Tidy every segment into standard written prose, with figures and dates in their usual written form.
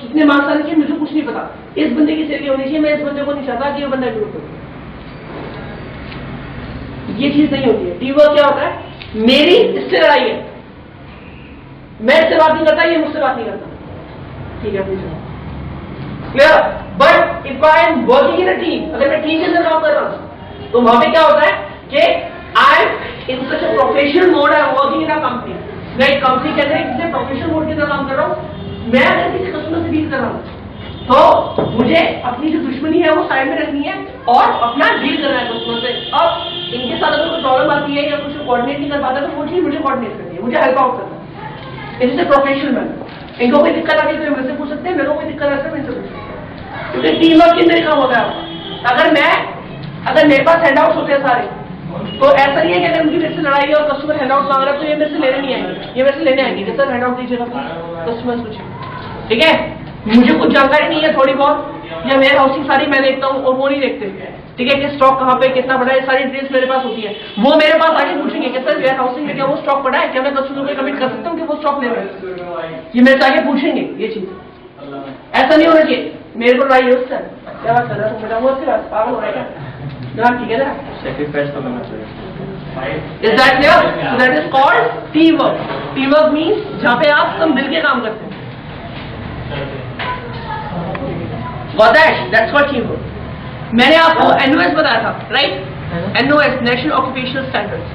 कितने मार्क्स आने चाहिए मुझे कुछ नहीं पता, इस बंदे की सैलरी होनी चाहिए, मैं इस बंदे को नहीं चाहता कि ये बंदा ग्रो करे। ये चीज नहीं होती है। टीम वर्क क्या होता है, मेरी इससे लड़ाई है, मैं इससे बात नहीं करता, ये मुझसे बात नहीं करता, ठीक है पूछो clear. But if I am working in a team, अगर मैं टीम के अंदर काम कर रहा हूं तो वहां पे क्या होता है कि I am in such a professional mode, I am working in a company, मैं एक कंपनी के अंदर किसी प्रोफेशनल मोड के अंदर काम कर रहा हूं। मैं अगर किसी कस्टमर से डील कर रहा हूं तो मुझे अपनी जो दुश्मनी है वो साइड में रखनी है और अपना डील करना है कस्टमर से। अब इनके साथ अगर कोई प्रॉब्लम आती है या कुछ कोऑर्डिनेट नहीं कर पाता तो वो चीज मुझे कोऑर्डिनेट करनी है, मुझे हेल्प आउट करना है। इससे प्रोफेशनल मैन, इनको कोई दिक्कत आती है तो मेरे से पूछ सकते हैं, मेरे को कोई दिक्कत आती है मेरे से पूछ सकते हैं, क्योंकि टीम वर्क के अंदर काम होता है आपका। अगर मेरे पास हैंडआउट्स होते हैं सारे, तो ऐसा नहीं है कि अगर उनकी मेरे से लड़ाई है और कस्टमर हैंडआउट मांग रहा है तो ये मेरे से लेने नहीं आएंगे, ये मेरे से लेने आएंगे कि सर हैंडआउट दीजिएगा कस्टमर पूछे, ठीक है। मुझे कुछ जानकारी नहीं है थोड़ी बहुत, या वेयर हाउसिंग सारी मैं देखता हूँ और वो नहीं देखते, ठीक है, कि स्टॉक कहाँ पे कितना बड़ा है, सारी डिटेल्स मेरे पास होती है। वो मेरे पास आके पूछेंगे कि सर वेयर हाउसिंग में क्या वो स्टॉक पड़ा है, क्या मैं कस्टमर को कमिट कर सकता हूँ कि वो स्टॉक ले रहे हैं, ये मेरे से आगे पूछेंगे। ये चीज ऐसा नहीं होना चाहिए। मेरे को ट्राई उससे क्या बात कर रहा हूँ, मेरा वो पागल हो रहा है क्या, जनाब ठीक है ना, सेक्रीफाइस तो करना चाहिए। Is that clear? So that is called teamwork. Teamwork means जहाँ पे आप सब मिलके काम करते हैं। Got that? That's called teamwork. मैंने आपको NOS बताया था, right? NOS National Occupational Standards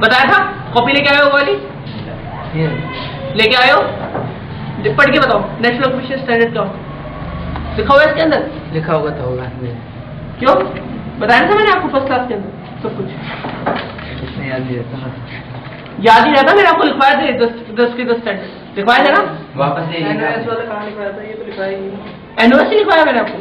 बताया था। कॉपी लेके आए हो वाली? लेके आए हो? पढ़ के बताओ नेशनल ऑक्यूपेशनल स्टैंडर्ड क्या होता है, लिखा हुआ है इसके अंदर? लिखा होगा तो होगा। क्यों बताया था मैंने आपको फर्स्ट क्लास के अंदर सब कुछ? याद नहीं रहता, याद ही रहता, मैंने आपको लिखवाया थे 10 के 10 स्टैंडर्ड लिखवाया था ना। वापस एनओएस वाला कहाँ लिखवाया था, ये तो लिखवाया ही नहीं। एनओएस ही लिखवाया मैंने आपको,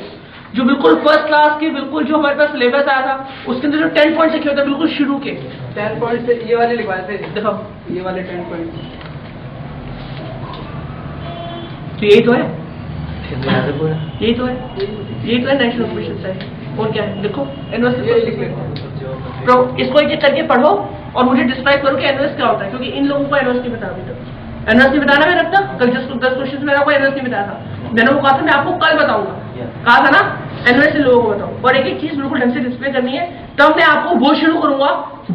जो बिल्कुल फर्स्ट क्लास के, बिल्कुल जो हमारे पास सिलेबस आया था उसके अंदर जो 10 पॉइंट्स लिखे होते हैं बिल्कुल शुरू के 10 पॉइंट से ये वाले लिखवाए थे, देखो ये वाले 10 पॉइंट। तो यही तो है, पूरा यही तो है नेशनल ऑक्यूपेशनल स्टैंडर्ड। और क्या है देखो एनओएस लिख लेते, तो इसको एक एक करके पढ़ो और मुझे डिस्क्राइब करो कि एनओएस क्या होता है, क्योंकि इन लोगों को एनओएस नहीं बताया अभी तक। एनओएस नहीं बताना मैंने अब तक, कल जस्ट 10 क्वेश्चन मैंने आपको एनओएस नहीं बताया था, मैंने वो कहा था मैं आपको कल बताऊंगा, कहा था ना एनओएस इन लोगों को बताऊं। और एक एक चीज बिल्कुल ढंग से डिस्प्ले करनी है, तब मैं आपको वो शुरू करूंगा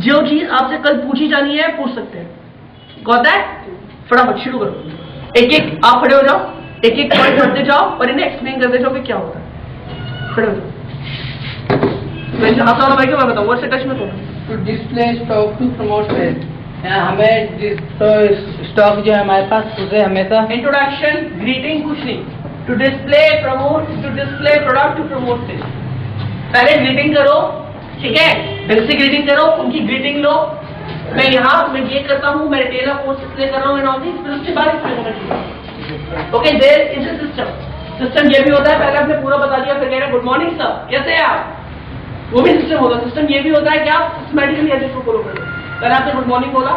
जो चीज आपसे कल पूछी जानी है, पूछ सकते हैं। Got that? फटाफट शुरू करो, एक एक आप खड़े हो जाओ, एक एक पॉइंट पढ़ते जाओ और इन्हें एक्सप्लेन करते जाओ कि क्या होता है। खड़े हो जाओ, हाथ वाला भाई को मैं बताऊँ, वर्ड से टच में to display stock to promote sale, हमें स्टॉक जो है हमारे पास उसे हमेशा इंट्रोडक्शन ग्रीटिंग कुछ नहीं, to display product to promote sale. पहले ग्रीटिंग करो, ठीक है, ढंग से ग्रीटिंग करो, उनकी ग्रीटिंग लो, मैं ये करता हूँ, मैं रिटेलर कोर्स इसलिए कर रहा हूँ, फिर उसके बाद एक्सप्लेन करना चाहिए। Okay, there is a system ये भी होता है, पहले आपने पूरा बता दिया, फिर कह रहे गुड मॉर्निंग सर, कैसे हैं आप, वो भी सिस्टम होता है। सिस्टम ये भी होता है कि आप सिस्टमैटिकली एडिट को फॉलो करो। पहले आपने गुड मॉर्निंग बोला,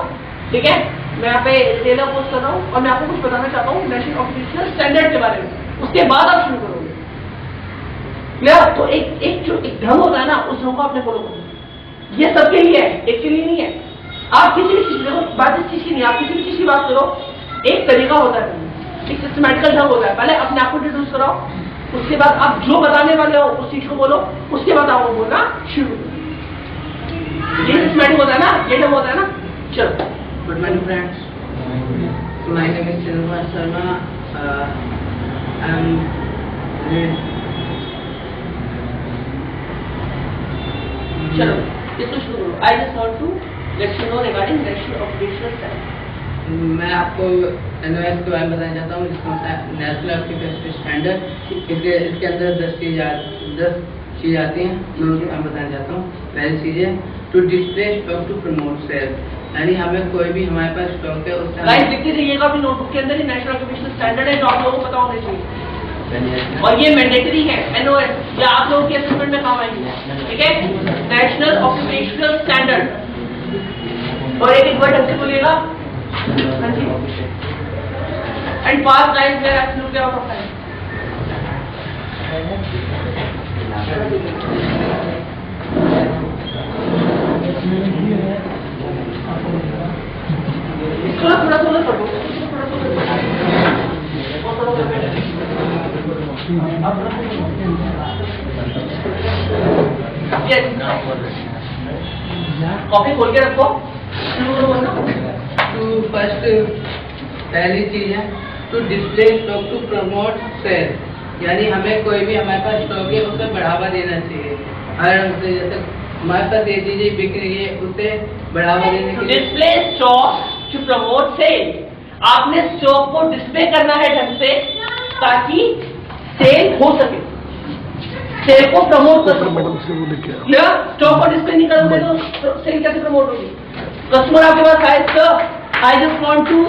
ठीक है, मैं यहाँ पे रिटेलर कोर्स कर रहा हूँ और मैं आपको कुछ बताना चाहता हूँ नेशनल ऑक्यूपेशनल स्टैंडर्ड के बारे में, उसके बाद आप शुरू करोगे। क्लियर? तो एक ढंग होता है ना, उस ढंग को आपने फॉलो करना। ये सबके लिए है, एक के लिए नहीं है। आप किसी भी चीज, देखो बात इस चीज की नहीं, आप किसी भी चीज की बात करो, एक तरीका होता है, एक सिस्टमैटिकल ढंग होता है। पहले अपने आप को इंट्रोड्यूस कराओ, उसके बाद आप जो बताने वाले हो उस चीज को बोलो, उसके बाद आपको बोलना शुरू करो। ये सिस्टमैटिक होता है ना, ये ढंग होता है ना। चलो, good morning friends, my name is Chandrama Sharma, I am चलो इसको शुरू करो। I just want to let you know regarding national occupational standard. मैं आपको एनओएस के बारे में बताना चाहता हूँ, जिसका मतलब है नेशनल ऑक्यूपेशनल स्टैंडर्ड। इसके अंदर 10 चीज़ आती हैं, मैं उनके बारे में बताना चाहता हूँ। पहली चीज़ है to display stock to promote sale, यानी हमें कोई भी हमारे पास स्टॉक है उससे गाइस लिखते रहिएगा अपनी नोटबुक के अंदर, ही नेशनल ऑक्यूपेशनल स्टैंडर्ड है जो आप लोगों को पता होना चाहिए, और ये मैंडेटरी है। एनओएस ये आप लोगों के असेसमेंट में काम आएगी, ठीक है, नेशनल ऑक्यूपेशनल स्टैंडर्ड। और एक वर्ड ढंग से बोलिएगा, हाँ जी, and fast guys, we are absolutely out of time. थोड़ा थोड़ा पढ़ो, थोड़ा कॉपी खोल के रखो। टू फर्स्ट पहली चीज है to display stock to promote sale, यानी हमें कोई भी हमारे पास स्टॉक है उसे बढ़ावा देना चाहिए। हर जैसे हमारे पास ये चीजें बिक रही है उसे बढ़ावा देने के लिए display stock to promote sale, आपने स्टॉक को डिस्प्ले करना है ढंग से ताकि सेल हो सके, सेल को प्रमोट कर सके। क्लियर? स्टॉक को डिस्प्ले नहीं करोगे तो सेल कैसे प्रमोट होगी? कस्टमर आपके पास आए, sir I just want to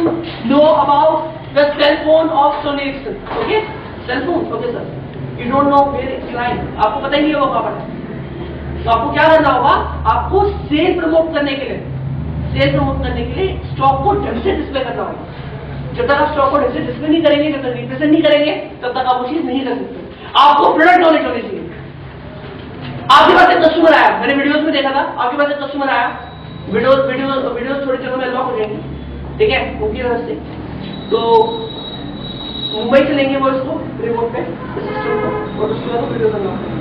know about the cell phone of Sony Ericsson. Okay, cell phone, okay sir, you don't know where it's lying, आपको पता ही नहीं है वो कहाँ पर है। तो आपको क्या करना होगा, आपको सेल प्रमोट करने के लिए, सेल प्रमोट करने के लिए स्टॉक को ढंग से डिस्प्ले करना होगा। जब तक आप स्टॉक को ढंग से डिस्प्ले नहीं करेंगे, जब तक रिप्रेजेंट नहीं करेंगे, तब तक आप वो चीज नहीं कर सकते। आपको प्रोडक्ट नॉलेज होनी चाहिए। आपके पास एक कस्टमर आया, मैंने वीडियोस में देखा था, आपके पास एक कस्टमर आया, वीडियोस थोड़ी जगह में लॉक हो जाएंगी, ठीक है, उनकी वजह से। तो मुंबई से लेंगे वो इसको रिमोट पे सिस्टम को, और उसके बाद वीडियो करना होगा।